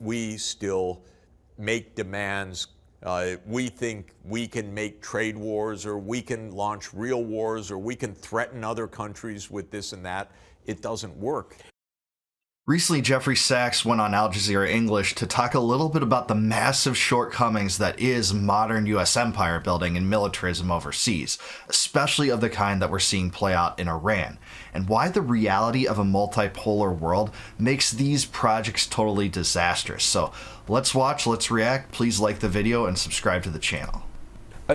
we still make demands. We think we can make trade wars, or we can launch real wars, or we can threaten other countries with this and that. It doesn't work. Recently, Jeffrey Sachs went on Al Jazeera English to talk a little bit about the massive shortcomings that is modern U.S. empire building and militarism overseas, especially of the kind that we're seeing play out in Iran, and why the reality of a multipolar world makes these projects totally disastrous. So let's watch, let's react. Please like the video and subscribe to the channel.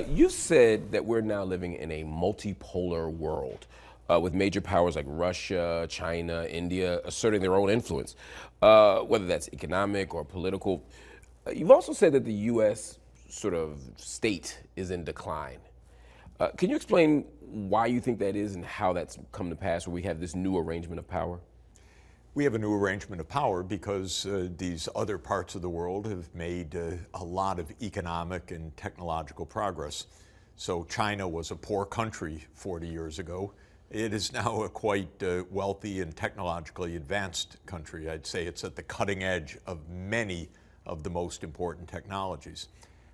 You said that we're now living in a multipolar world. With major powers like Russia, China, India asserting their own influence, whether that's economic or political. You've also said that the U.S. sort of state is in decline. Can you explain why you think that is and how that's come to pass, where we have this new arrangement of power? We have a new arrangement of power because these other parts of the world have made a lot of economic and technological progress. So China was a poor country 40 years ago. It is now a quite wealthy and technologically advanced country. I'd say it's at the cutting edge of many of the most important technologies.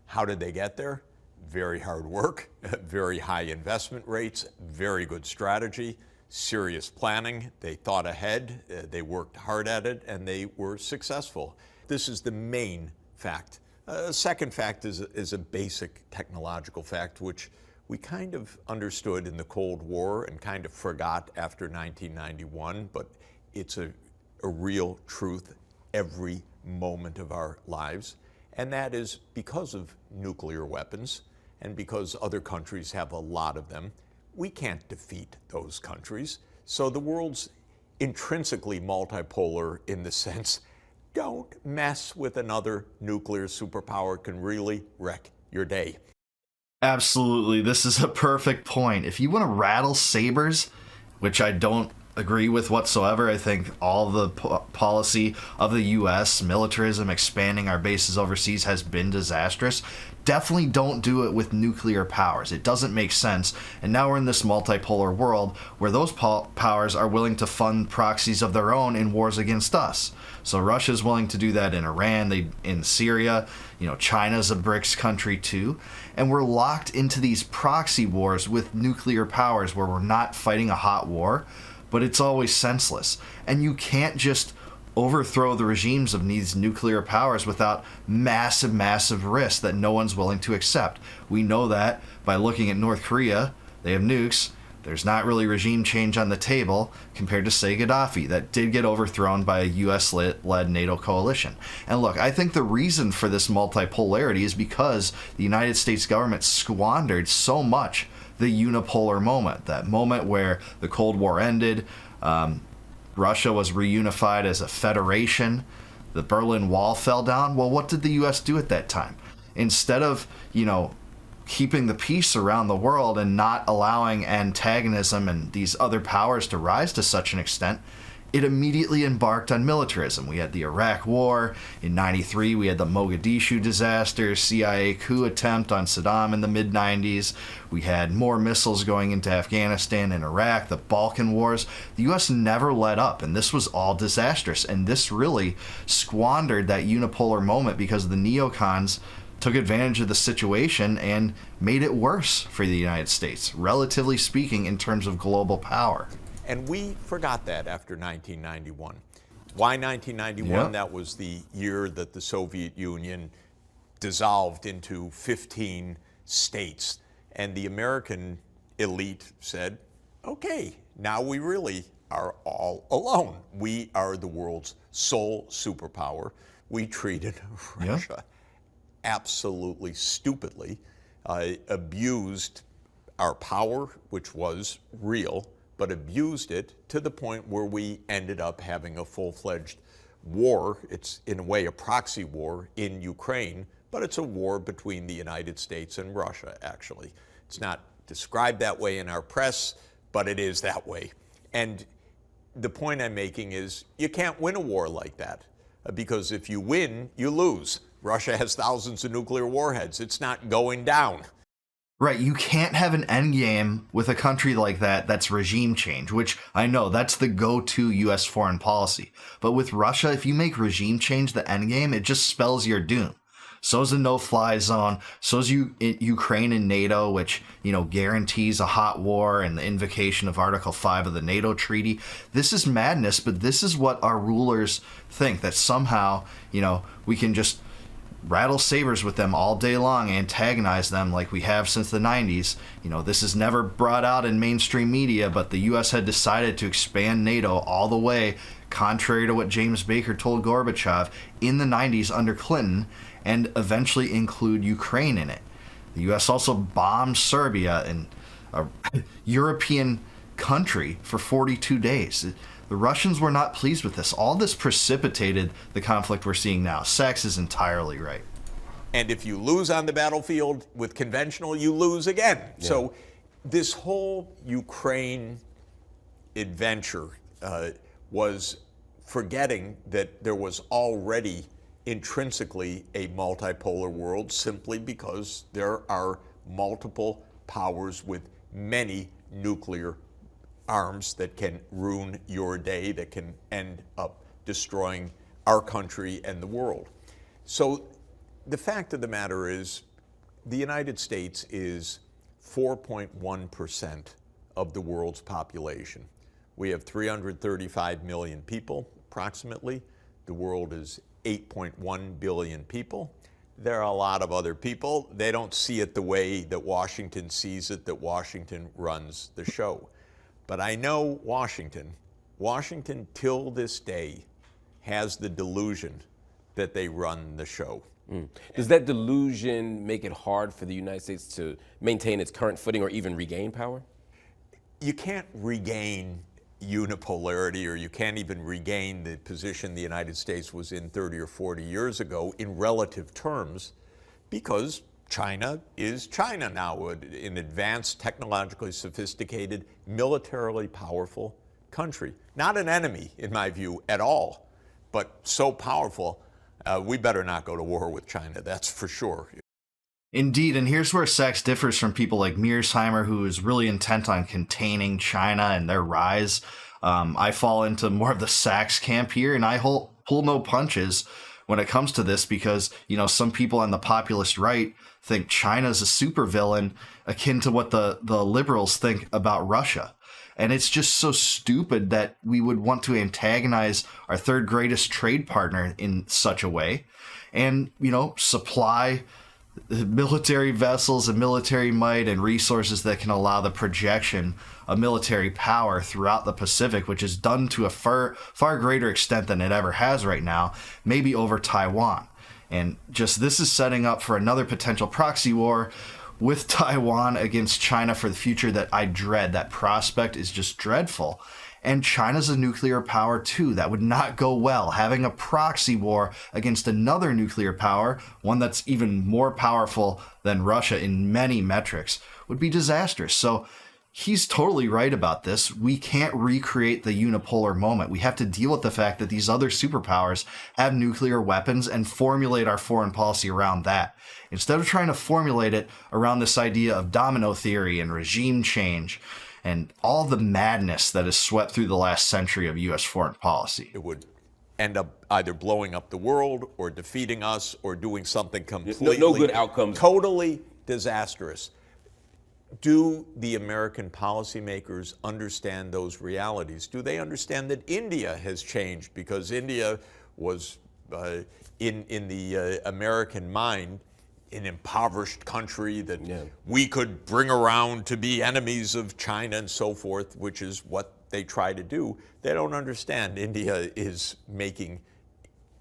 How did they get there? Very hard work, very high investment rates, very good strategy, serious planning. They thought ahead, they worked hard at it, and they were successful. This is the main fact. A second fact is a basic technological fact, which we kind of understood in the Cold War and kind of forgot after 1991, but it's a real truth every moment of our lives. And that is because of nuclear weapons and because other countries have a lot of them, we can't defeat those countries. So the world's intrinsically multipolar in the sense, don't mess with another nuclear superpower, can really wreck your day. Absolutely, this is a perfect point. If you want to rattle sabers, which I don't agree with whatsoever, I think all the policy of the U.S., militarism, expanding our bases overseas has been disastrous. Definitely don't do it with nuclear powers. It doesn't make sense. And now we're in this multipolar world where those powers are willing to fund proxies of their own in wars against us. So Russia's willing to do that in Iran, in Syria, China's a BRICS country too. And we're locked into these proxy wars with nuclear powers where we're not fighting a hot war, but it's always senseless. And you can't just overthrow the regimes of these nuclear powers without massive, massive risks that no one's willing to accept. We know that by looking at North Korea. They have nukes. There's not really regime change on the table compared to, say, Gaddafi, that did get overthrown by a US-led NATO coalition. And look, I think the reason for this multipolarity is because the United States government squandered so much the unipolar moment, that moment where the Cold War ended, Russia was reunified as a federation, the Berlin Wall fell down. Well, what did the U.S. do at that time? Instead of, keeping the peace around the world and not allowing antagonism and these other powers to rise to such an extent, it immediately embarked on militarism. We had the Iraq War. In '93, we had the Mogadishu disaster, CIA coup attempt on Saddam in the mid-'90s. We had more missiles going into Afghanistan and Iraq, the Balkan Wars. The U.S. never let up, and this was all disastrous. And this really squandered that unipolar moment because the neocons took advantage of the situation and made it worse for the United States, relatively speaking, in terms of global power. And we forgot that after 1991. Why 1991? Yep. That was the year that the Soviet Union dissolved into 15 states. And the American elite said, okay, now we really are all alone. We are the world's sole superpower. We treated Russia absolutely stupidly, abused our power, which was real, but abused it to the point where we ended up having a full-fledged war. It's in a way a proxy war in Ukraine, but it's a war between the United States and Russia, actually. It's not described that way in our press, but it is that way. And the point I'm making is you can't win a war like that, because if you win, you lose. Russia has thousands of nuclear warheads. It's not going down. Right, you can't have an endgame with a country like that that's regime change, which I know that's the go-to US foreign policy. But with Russia, if you make regime change the endgame, it just spells your doom. So's a no-fly zone, so's Ukraine and NATO, which, guarantees a hot war and the invocation of Article 5 of the NATO treaty. This is madness, but this is what our rulers think, that somehow, we can just rattle sabers with them all day long, antagonize them like we have since the 90s. This is never brought out in mainstream media, but the U.S. had decided to expand NATO all the way, contrary to what James Baker told Gorbachev in the 90s under Clinton, and eventually include Ukraine in it. The U.S. also bombed Serbia, and a European country, for 42 days. The Russians were not pleased with this. All this precipitated the conflict we're seeing now. Sachs is entirely right. And if you lose on the battlefield with conventional, you lose again. Yeah. So this whole Ukraine adventure was forgetting that there was already intrinsically a multipolar world, simply because there are multiple powers with many nuclear arms that can ruin your day, that can end up destroying our country and the world. So the fact of the matter is, the United States is 4.1% of the world's population. We have 335 million people, approximately. The world is 8.1 billion people. There are a lot of other people. They don't see it the way that Washington sees it, that Washington runs the show. But I know Washington till this day has the delusion that they run the show. Does that delusion make it hard for the United States to maintain its current footing or even regain power? You can't regain unipolarity, or you can't even regain the position the United States was in 30 or 40 years ago in relative terms, because China is China now, an advanced, technologically sophisticated, militarily powerful country. Not an enemy, in my view, at all, but so powerful, we better not go to war with China, that's for sure. Indeed, and here's where Sachs differs from people like Mearsheimer, who is really intent on containing China and their rise. I fall into more of the Sachs camp here, and I pull no punches when it comes to this, because, some people on the populist right think China's a supervillain akin to what the liberals think about Russia. And it's just so stupid that we would want to antagonize our third greatest trade partner in such a way and, supply military vessels and military might and resources that can allow the projection of military power throughout the Pacific, which is done to a far greater extent than it ever has right now, maybe over Taiwan. And just this is setting up for another potential proxy war with Taiwan against China for the future that I dread. That prospect is just dreadful. And China's a nuclear power too. That would not go well. Having a proxy war against another nuclear power, one that's even more powerful than Russia in many metrics, would be disastrous. So he's totally right about this. We can't recreate the unipolar moment. We have to deal with the fact that these other superpowers have nuclear weapons and formulate our foreign policy around that, instead of trying to formulate it around this idea of domino theory and regime change and all the madness that has swept through the last century of U.S. foreign policy. It would end up either blowing up the world or defeating us or doing something completely no good outcomes, totally disastrous. Do the American policymakers understand those realities? Do they understand that India has changed? Because India was, in the American mind, an impoverished country that we could bring around to be enemies of China and so forth, which is what they try to do. They don't understand India is making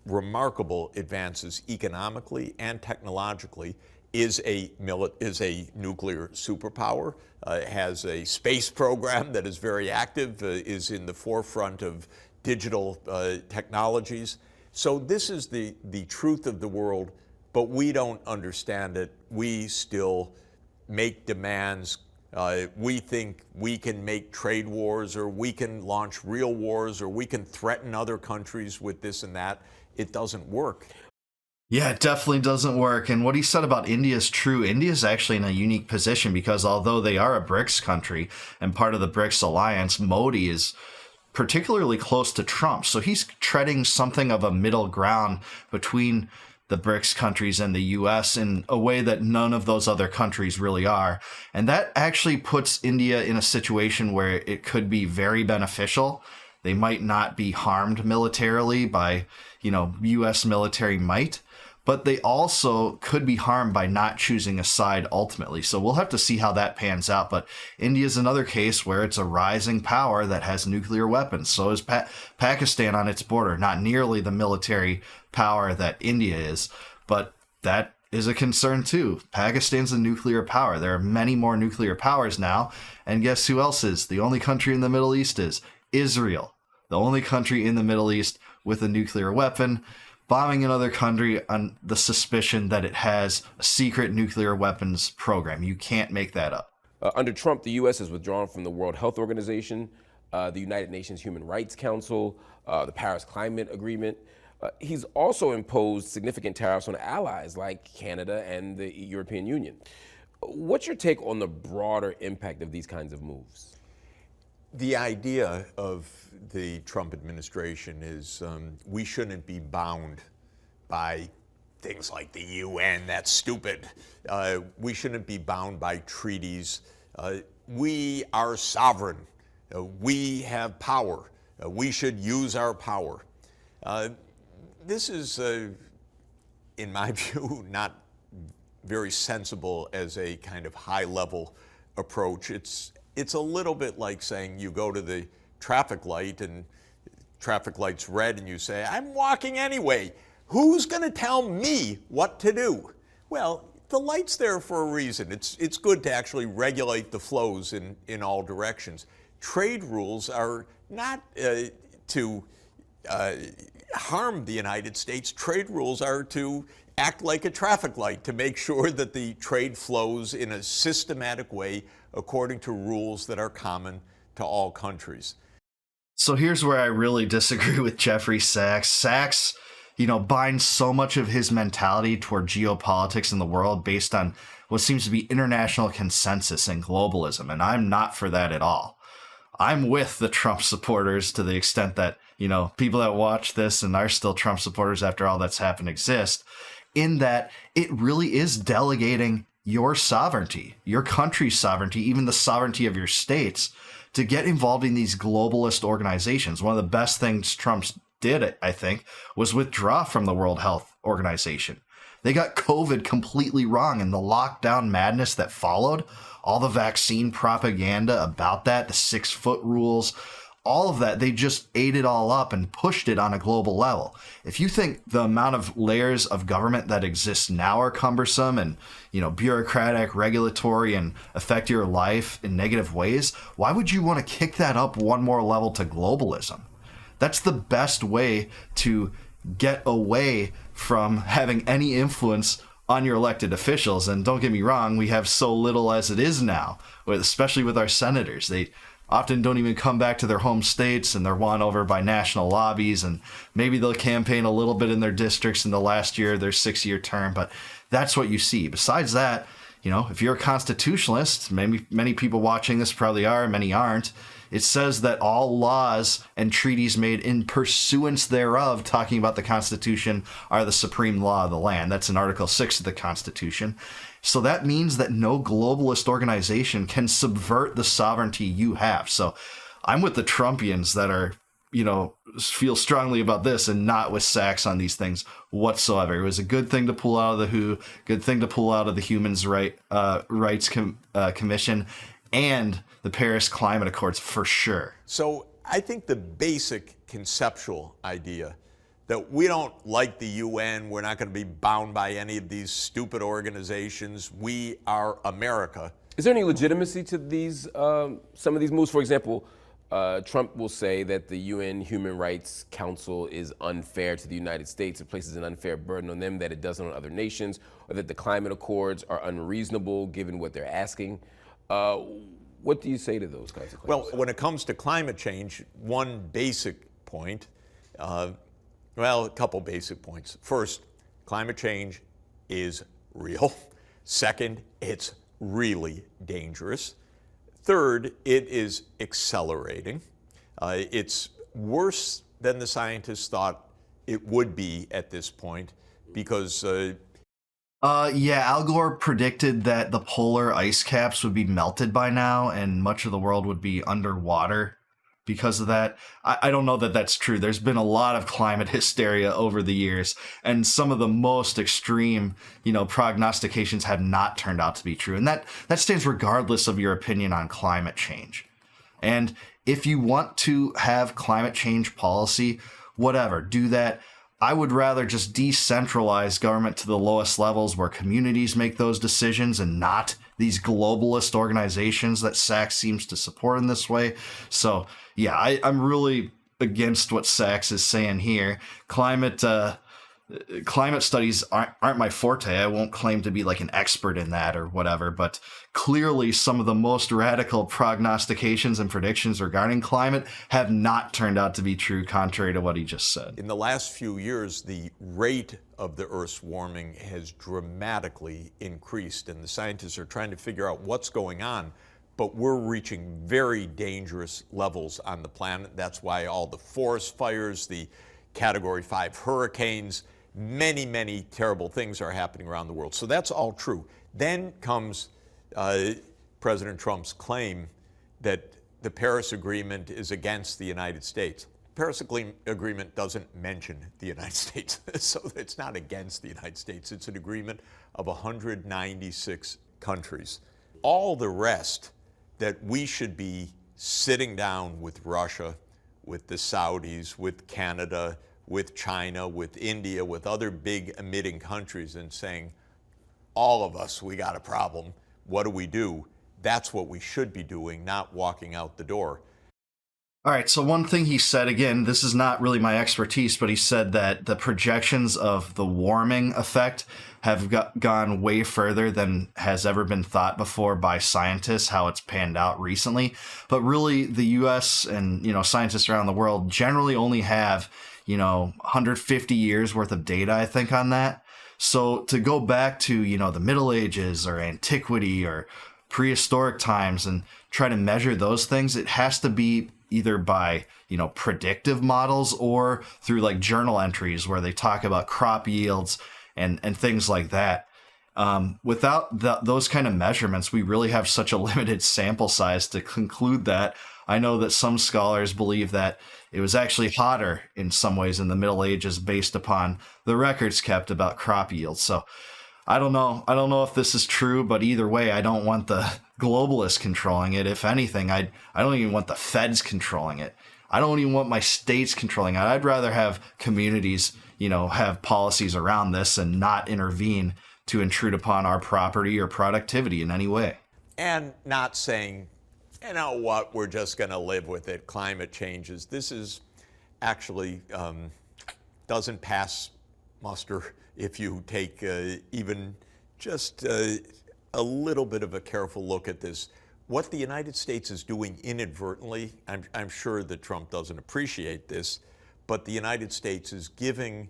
remarkable advances economically and technologically, is a nuclear superpower, has a space program that is very active, is in the forefront of digital technologies. So this is the truth of the world, but we don't understand it. We still make demands. We think we can make trade wars, or we can launch real wars, or we can threaten other countries with this and that. It doesn't work. Yeah, it definitely doesn't work. And what he said about India is true. India is actually in a unique position because although they are a BRICS country and part of the BRICS alliance, Modi is particularly close to Trump. So he's treading something of a middle ground between the BRICS countries and the US in a way that none of those other countries really are. And that actually puts India in a situation where it could be very beneficial. They might not be harmed militarily by, US military might, but they also could be harmed by not choosing a side ultimately. So we'll have to see how that pans out. But India is another case where it's a rising power that has nuclear weapons. So is Pakistan on its border. Not nearly the military power that India is, but that is a concern too. Pakistan's a nuclear power. There are many more nuclear powers now. And guess who else is? The only country in the Middle East is Israel. The only country in the Middle East with a nuclear weapon, bombing another country on the suspicion that it has a secret nuclear weapons program. You can't make that up. Under Trump, the U.S. has withdrawn from the World Health Organization, the United Nations Human Rights Council, the Paris Climate Agreement. He's also imposed significant tariffs on allies like Canada and the European Union. What's your take on the broader impact of these kinds of moves? The idea of the Trump administration is we shouldn't be bound by things like the UN. That's stupid. We shouldn't be bound by treaties. We are sovereign. We have power. We should use our power. This is, in my view, not very sensible as a kind of high-level approach. It's a little bit like saying you go to the traffic light and traffic light's red and you say, I'm walking anyway. Who's going to tell me what to do? Well, the light's there for a reason. It's good to actually regulate the flows in all directions. Trade rules are not to harm the United States. Trade rules are to act like a traffic light to make sure that the trade flows in a systematic way according to rules that are common to all countries. So here's where I really disagree with Jeffrey Sachs. Sachs, binds so much of his mentality toward geopolitics in the world based on what seems to be international consensus and globalism, and I'm not for that at all. I'm with the Trump supporters to the extent that, people that watch this and are still Trump supporters after all that's happened exist, in that it really is delegating your sovereignty, your country's sovereignty, even the sovereignty of your states, to get involved in these globalist organizations. One of the best things Trump did, I think, was withdraw from the World Health Organization. They got COVID completely wrong, and the lockdown madness that followed, all the vaccine propaganda about that, the 6-foot rules, all of that, they just ate it all up and pushed it on a global level. If you think the amount of layers of government that exist now are cumbersome and, bureaucratic, regulatory, and affect your life in negative ways, why would you want to kick that up one more level to globalism? That's the best way to get away from having any influence on your elected officials. And don't get me wrong, we have so little as it is now, especially with our senators. They often don't even come back to their home states, and they're won over by national lobbies, and maybe they'll campaign a little bit in their districts in the last year of their 6-year term, but that's what you see. Besides that, if you're a constitutionalist, many people watching this probably are, many aren't, it says that all laws and treaties made in pursuance thereof, talking about the Constitution, are the supreme law of the land. That's in Article 6 of the Constitution. So that means that no globalist organization can subvert the sovereignty you have. So I'm with the Trumpians that are, feel strongly about this and not with Sachs on these things whatsoever. It was a good thing to pull out of the WHO, good thing to pull out of the Human Rights Commission and the Paris Climate Accords for sure. So I think the basic conceptual idea that we don't like the UN, we're not going to be bound by any of these stupid organizations, we are America. Is there any legitimacy to these, some of these moves? For example, Trump will say that the UN Human Rights Council is unfair to the United States. It places an unfair burden on them that it doesn't on other nations, or that the climate accords are unreasonable given what they're asking. What do you say to those kinds of claims? Well, when it comes to climate change, one basic point, a couple basic points. First, climate change is real. Second, it's really dangerous. Third, it is accelerating. It's worse than the scientists thought it would be at this point because yeah, Al Gore predicted that the polar ice caps would be melted by now and much of the world would be underwater because of that. I don't know that that's true. There's been a lot of climate hysteria over the years, and some of the most extreme, prognostications have not turned out to be true. And that stands regardless of your opinion on climate change. And if you want to have climate change policy, whatever, do that. I would rather just decentralize government to the lowest levels where communities make those decisions and not these globalist organizations that Sachs seems to support in this way. So, yeah, I'm really against what Sachs is saying here. Climate studies aren't my forte. I won't claim to be like an expert in that or whatever, but clearly some of the most radical prognostications and predictions regarding climate have not turned out to be true, contrary to what he just said. in the last few years, the rate of the Earth's warming has dramatically increased, and the scientists are trying to figure out what's going on. But we're reaching very dangerous levels on the planet. That's why all the forest fires, the Category 5 hurricanes, many, many terrible things are happening around the world. So that's all true. Then comes President Trump's claim that the Paris Agreement is against the United States. The Paris Agreement doesn't mention the United States, so it's not against the United States. It's an agreement of 196 countries. All the rest that we should be sitting down with Russia, with the Saudis, with Canada, with China, with India, with other big emitting countries and saying, all of us, we got a problem. What do we do? That's what we should be doing, not walking out the door. All right, so one thing he said, again, this is not really my expertise, but he said that the projections of the warming effect have gone way further than has ever been thought before by scientists, how it's panned out recently. But really, the U.S. and, scientists around the world generally only have, 150 years worth of data, I think, on that. So to go back to, the Middle Ages or antiquity or prehistoric times and try to measure those things, it has to be either by, predictive models or through like journal entries where they talk about crop yields and things like that. Without those kind of measurements, we really have such a limited sample size to conclude that. I know that some scholars believe that it was actually hotter in some ways in the Middle Ages based upon the records kept about crop yields. So I don't know. I don't know if this is true, but either way, I don't want the globalists controlling it. If anything, I don't even want the feds controlling it. I don't even want my states controlling it. I'd rather have communities, have policies around this and not intervene to intrude upon our property or productivity in any way. And not saying, you know what, we're just going to live with it. Climate changes. This is actually doesn't pass muster if you take even just a little bit of a careful look at this. What the United States is doing inadvertently, I'm sure that Trump doesn't appreciate this, but the United States is giving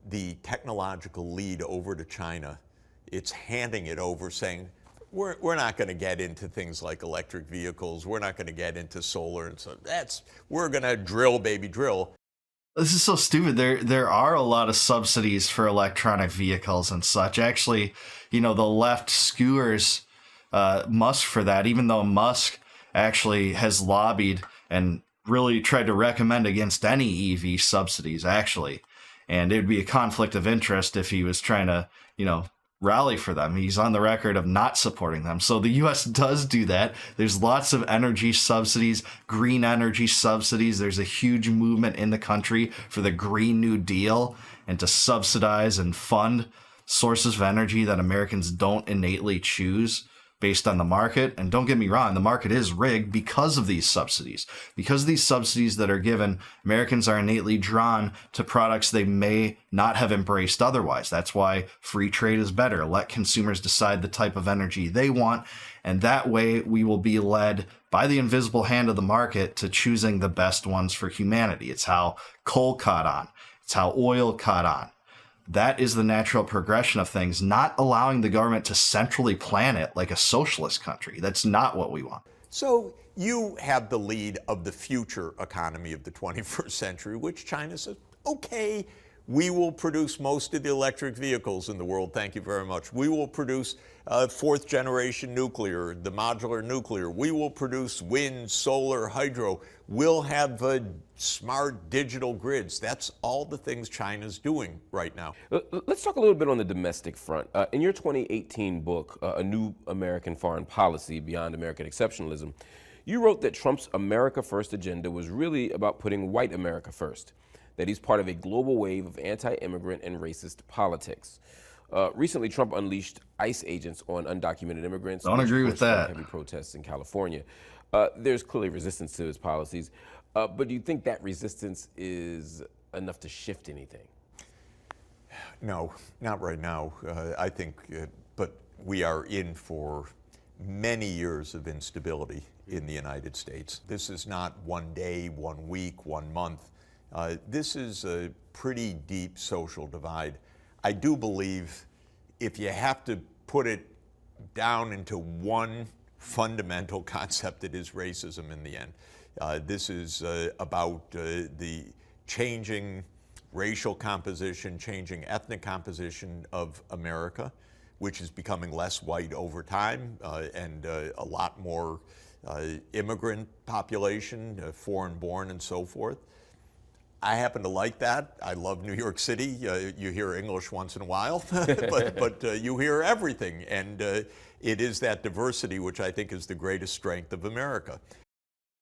the technological lead over to China. It's handing it over, saying, we're not going to get into things like electric vehicles. We're not going to get into solar. And so we're going to drill, baby, drill. This is so stupid. There are a lot of subsidies for electronic vehicles and such. Actually, the left skewers Musk for that, even though Musk actually has lobbied and really tried to recommend against any EV subsidies, actually. And it would be a conflict of interest if he was trying to, rally for them. He's on the record of not supporting them. So the U.S. does do that. There's lots of energy subsidies, green energy subsidies. There's a huge movement in the country for the Green New Deal and to subsidize and fund sources of energy that Americans don't innately choose based on the market. And don't get me wrong, the market is rigged because of these subsidies. Because of these subsidies that are given, Americans are innately drawn to products they may not have embraced otherwise. That's why free trade is better. Let consumers decide the type of energy they want. And that way we will be led by the invisible hand of the market to choosing the best ones for humanity. It's how coal caught on. It's how oil caught on. that is the natural progression of things, not allowing the government to centrally plan it like a socialist country. That's not what we want. So you have the lead of the future economy of the 21st century, which China says, okay, we will produce most of the electric vehicles in the world, thank you very much. We will produce fourth generation nuclear, the modular nuclear. We will produce wind, solar, hydro. We'll have smart digital grids. That's all the things China's doing right now. Let's talk a little bit on the domestic front. In your 2018 book, A New American Foreign Policy, Beyond American Exceptionalism, you wrote that Trump's America First agenda was really about putting white America first, that he's part of a global wave of anti-immigrant and racist politics. Recently, Trump unleashed ICE agents on undocumented immigrants. Don't agree with that. Heavy protests in California. There's clearly resistance to his policies, but do you think that resistance is enough to shift anything? No, not right now. I think, but we are in for many years of instability in the United States. This is not one day, 1 week, 1 month. This is a pretty deep social divide. I do believe if you have to put it down into one fundamental concept, it is racism in the end. This is about the changing racial composition, changing ethnic composition of America, which is becoming less white over time, and a lot more immigrant population, foreign born and so forth. I happen to like that. I love New York City. You hear English once in a while, but you hear everything. And it is that diversity which I think is the greatest strength of America.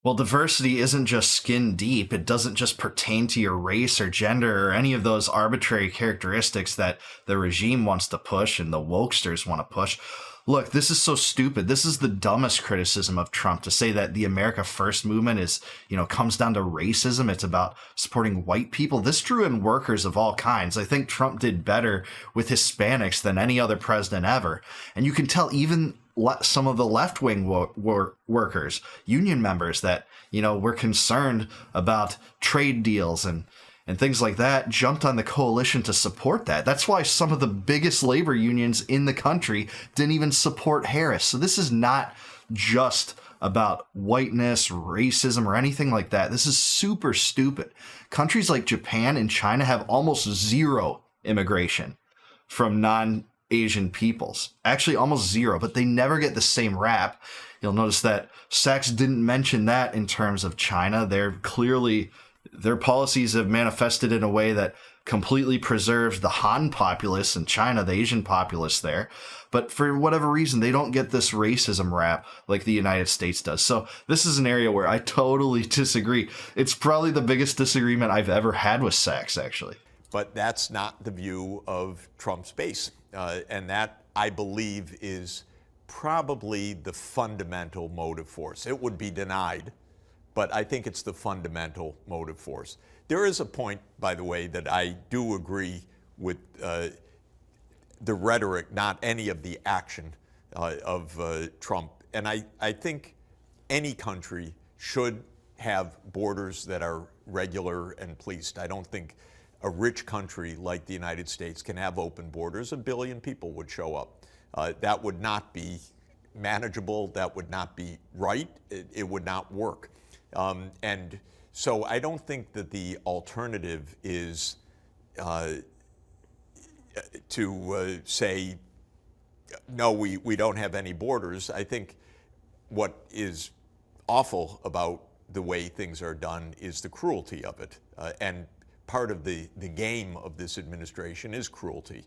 Well, diversity isn't just skin deep. It doesn't just pertain to your race or gender or any of those arbitrary characteristics that the regime wants to push and the wokesters want to push. Look, this is so stupid. This is the dumbest criticism of Trump, to say that the America First movement is, comes down to racism. It's about supporting white people. This drew in workers of all kinds. I think Trump did better with Hispanics than any other president ever. And you can tell even some of the left-wing workers, union members that, were concerned about trade deals and things like that, jumped on the coalition to support that. That's why some of the biggest labor unions in the country didn't even support Harris. So this is not just about whiteness, racism, or anything like that. This is super stupid. Countries like Japan and China have almost zero immigration from non-Asian peoples. Actually, almost zero, but they never get the same rap. You'll notice that Sachs didn't mention that in terms of China. Their policies have manifested in a way that completely preserves the Han populace in China, the Asian populace there. But for whatever reason, they don't get this racism rap like the United States does. So this is an area where I totally disagree. It's probably the biggest disagreement I've ever had with Sachs, actually. But that's not the view of Trump's base. And that, I believe, is probably the fundamental motive force. It would be denied, but I think it's the fundamental motive force. There is a point, by the way, that I do agree with the rhetoric, not any of the action of Trump. And I think any country should have borders that are regular and policed. I don't think a rich country like the United States can have open borders. 1 billion people would show up. That would not be manageable. That would not be right. It would not work. And so I don't think that the alternative is to say, no, we don't have any borders. I think what is awful about the way things are done is the cruelty of it. And part of the game of this administration is cruelty.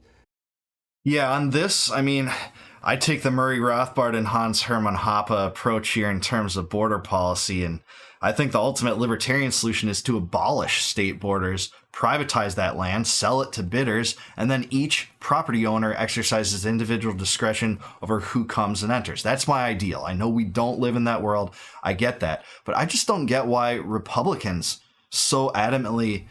Yeah, on this, I take the Murray Rothbard and Hans Hermann Hoppe approach here in terms of border policy, and I think the ultimate libertarian solution is to abolish state borders, privatize that land, sell it to bidders, and then each property owner exercises individual discretion over who comes and enters. That's my ideal. I know we don't live in that world. I get that. But I just don't get why Republicans so adamantly,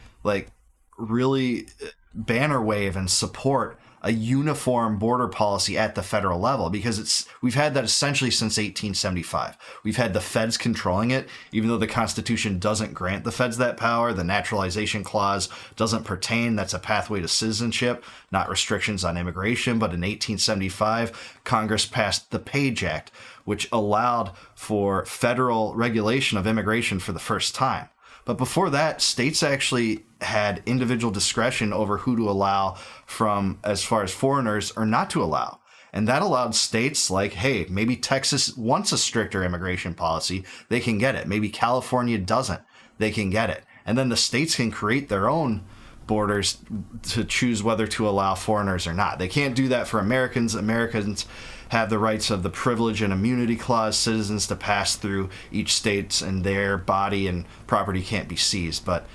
really banner wave and support a uniform border policy at the federal level, because we've had that essentially since 1875. We've had the feds controlling it, even though the Constitution doesn't grant the feds that power. The naturalization clause doesn't pertain. That's a pathway to citizenship, not restrictions on immigration. But in 1875, Congress passed the Page Act, which allowed for federal regulation of immigration for the first time. But before that, states actually had individual discretion over who to allow from as far as foreigners or not to allow. And that allowed states like, hey, maybe Texas wants a stricter immigration policy, they can get it. Maybe California doesn't, they can get it. And then the states can create their own borders to choose whether to allow foreigners or not. They can't do that for Americans. Americans have the rights of the privilege and immunity clause, citizens to pass through each state and their body and property can't be seized. But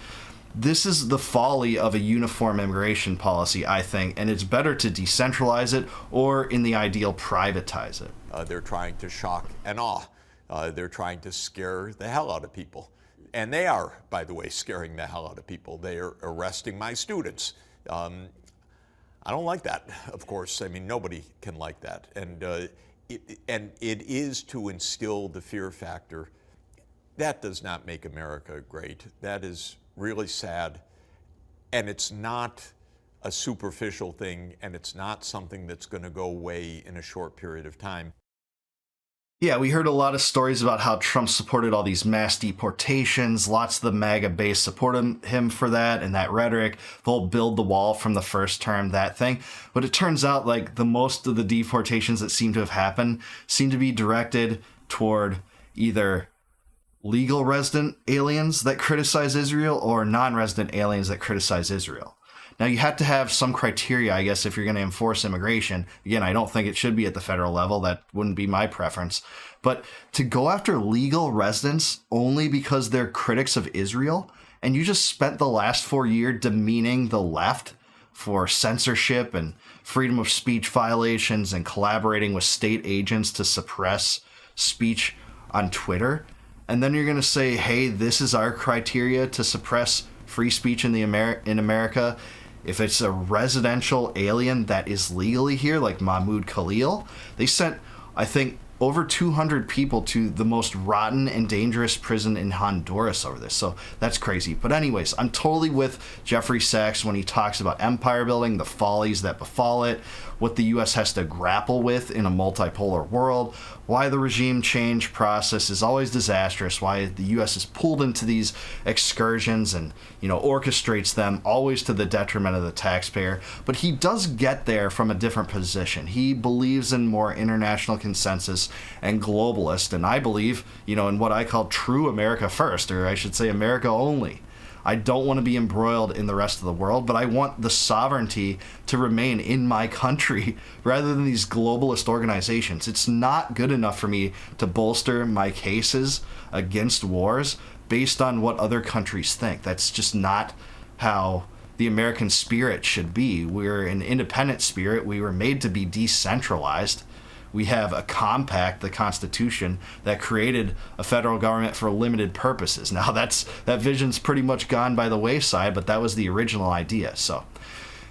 this is the folly of a uniform immigration policy, I think, and it's better to decentralize it or, in the ideal, privatize it. They're trying to shock and awe. They're trying to scare the hell out of people. And they are, by the way, scaring the hell out of people. They are arresting my students. I don't like that, of course. I mean, nobody can like that. And it is to instill the fear factor. That does not make America great. That is really sad. And it's not a superficial thing, and it's not something that's going to go away in a short period of time. Yeah, we heard a lot of stories about how Trump supported all these mass deportations. Lots of the MAGA base supported him for that and that rhetoric. The whole build the wall from the first term, that thing. But it turns out like the most of the deportations that seem to have happened seem to be directed toward either legal resident aliens that criticize Israel or non-resident aliens that criticize Israel. Now, you have to have some criteria, I guess, if you're going to enforce immigration. Again, I don't think it should be at the federal level. That wouldn't be my preference. But to go after legal residents only because they're critics of Israel, and you just spent the last 4 years demeaning the left for censorship and freedom of speech violations and collaborating with state agents to suppress speech on Twitter, and then you're going to say, hey, this is our criteria to suppress free speech in America. If it's a residential alien that is legally here, like Mahmoud Khalil, they sent, I think, over 200 people to the most rotten and dangerous prison in Honduras over this. So that's crazy. But anyways, I'm totally with Jeffrey Sachs when he talks about empire building, the follies that befall it, what the U.S. has to grapple with in a multipolar world, why the regime change process is always disastrous, why the U.S. is pulled into these excursions and, orchestrates them always to the detriment of the taxpayer. But he does get there from a different position. He believes in more international consensus and globalist, and I believe, in what I call true America first, or I should say America only. I don't want to be embroiled in the rest of the world, but I want the sovereignty to remain in my country rather than these globalist organizations. It's not good enough for me to bolster my cases against wars based on what other countries think. That's just not how the American spirit should be. We're an independent spirit. We were made to be decentralized. We have a compact, the Constitution, that created a federal government for limited purposes. Now, that vision's pretty much gone by the wayside, but that was the original idea. So,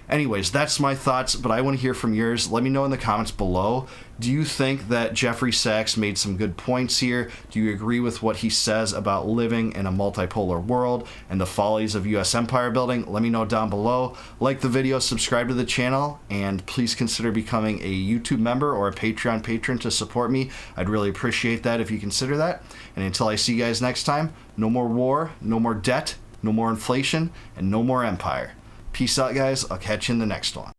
anyways, that's my thoughts, but I want to hear from yours. Let me know in the comments below. Do you think that Jeffrey Sachs made some good points here? Do you agree with what he says about living in a multipolar world and the follies of U.S. empire building? Let me know down below. Like the video, subscribe to the channel, and please consider becoming a YouTube member or a Patreon patron to support me. I'd really appreciate that if you consider that. And until I see you guys next time, no more war, no more debt, no more inflation, and no more empire. Peace out, guys. I'll catch you in the next one.